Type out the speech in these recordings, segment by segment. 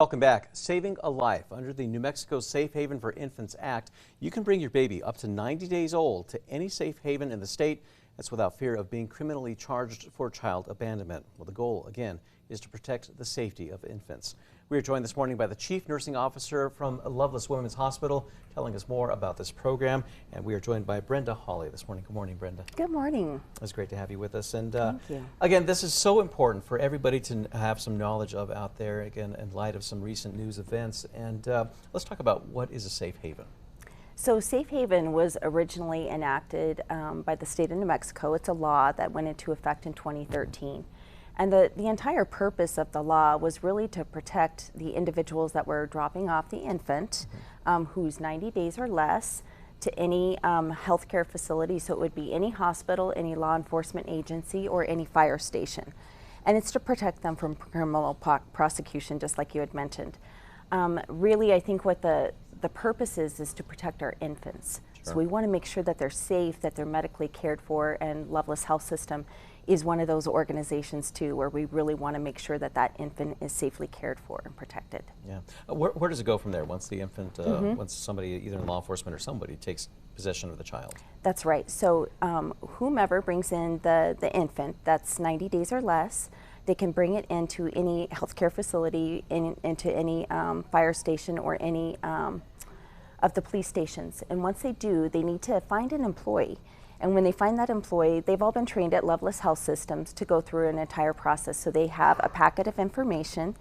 Welcome back. Saving a life. Under the New Mexico Safe Haven for Infants Act, you can bring your baby up to 90 days old to any safe haven in the state. That's without fear of being criminally charged for child abandonment. Well, the goal, again, is to protect the safety of infants. We are joined this morning by the Chief Nursing Officer from Lovelace Women's Hospital, telling us more about this program. And we are joined by Brenda Hawley this morning. Good morning, Brenda. Good morning. It's great to have you with us. And Thank you. Again, this is so important for everybody to have some knowledge of out there, again, in light of some recent news events. And let's talk about what is a safe haven. So Safe Haven was originally enacted by the state of New Mexico. It's a law that went into effect in 2013. And the entire purpose of the law was really to protect the individuals that were dropping off the infant, who's 90 days or less, to any healthcare facility. So it would be any hospital, any law enforcement agency, or any fire station. And it's to protect them from criminal prosecution, just like you had mentioned. Really, I think what the purpose is to protect our infants. Sure. So we want to make sure that they're safe, that they're medically cared for, and Lovelace Health System is one of those organizations too, where we really want to make sure that that infant is safely cared for and protected. Yeah. Where does it go from there once the infant, once somebody, either in law enforcement or somebody, takes possession of the child? That's right. So whomever brings in the infant, that's 90 days or less, they can bring it into any healthcare facility, into any fire station or any of the police stations. And once they do, they need to find an employee. And when they find that employee, they've all been trained at Lovelace Health Systems to go through an entire process. So they have a packet of information.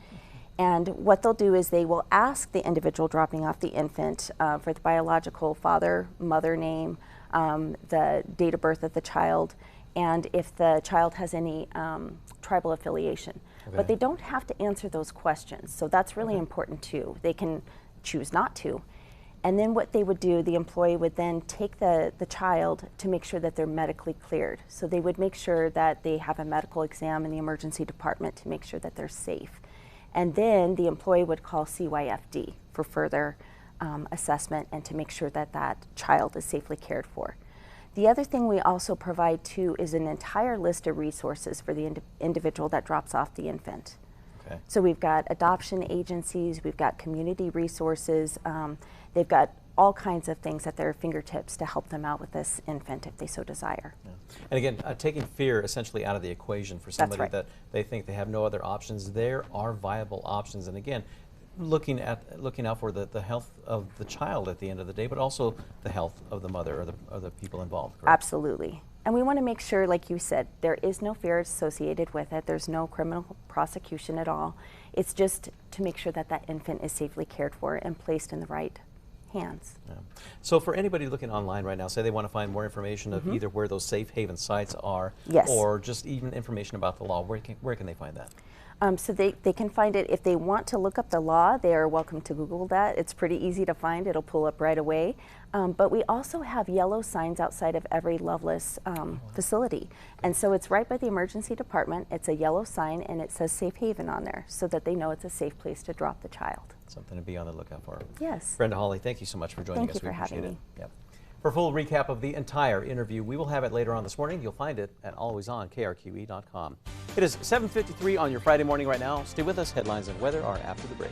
And what they'll do is they will ask the individual dropping off the infant for the biological father, mother name, the date of birth of the child, and if the child has any tribal affiliation. Okay. But they don't have to answer those questions. So that's really important too. They can choose not to. And then what they would do, the employee would then take the child to make sure that they're medically cleared. So they would make sure that they have a medical exam in the emergency department to make sure that they're safe. And then the employee would call CYFD for further assessment and to make sure that that child is safely cared for. The other thing we also provide too is an entire list of resources for the individual that drops off the infant. Okay. So we've got adoption agencies, we've got community resources, they've got all kinds of things at their fingertips to help them out with this infant if they so desire. Yeah. And again, taking fear essentially out of the equation for somebody right. that they think they have no other options. There are viable options, and again, looking out for the health of the child at the end of the day, but also the health of the mother or the people involved. Correct? Absolutely. And we want to make sure, like you said, there is no fear associated with it. There's no criminal prosecution at all. It's just to make sure that that infant is safely cared for and placed in the right hands. Yeah. So for anybody looking online right now, say they want to find more information of either where those safe haven sites are, yes, or just even information about the law, where can they find that? So they can find it. If they want to look up the law, they are welcome to Google that. It's pretty easy to find. It'll pull up right away. But we also have yellow signs outside of every Lovelace facility. And so it's right by the emergency department. It's a yellow sign and it says Safe Haven on there so that they know it's a safe place to drop the child. Something to be on the lookout for. Yes. Brenda Hawley, thank you so much for joining us. Thank you for having me. Yep. For a full recap of the entire interview, we will have it later on this morning. You'll find it at alwaysonkrqe.com. It is 7:53 on your Friday morning right now. Stay with us. Headlines and weather are after the break.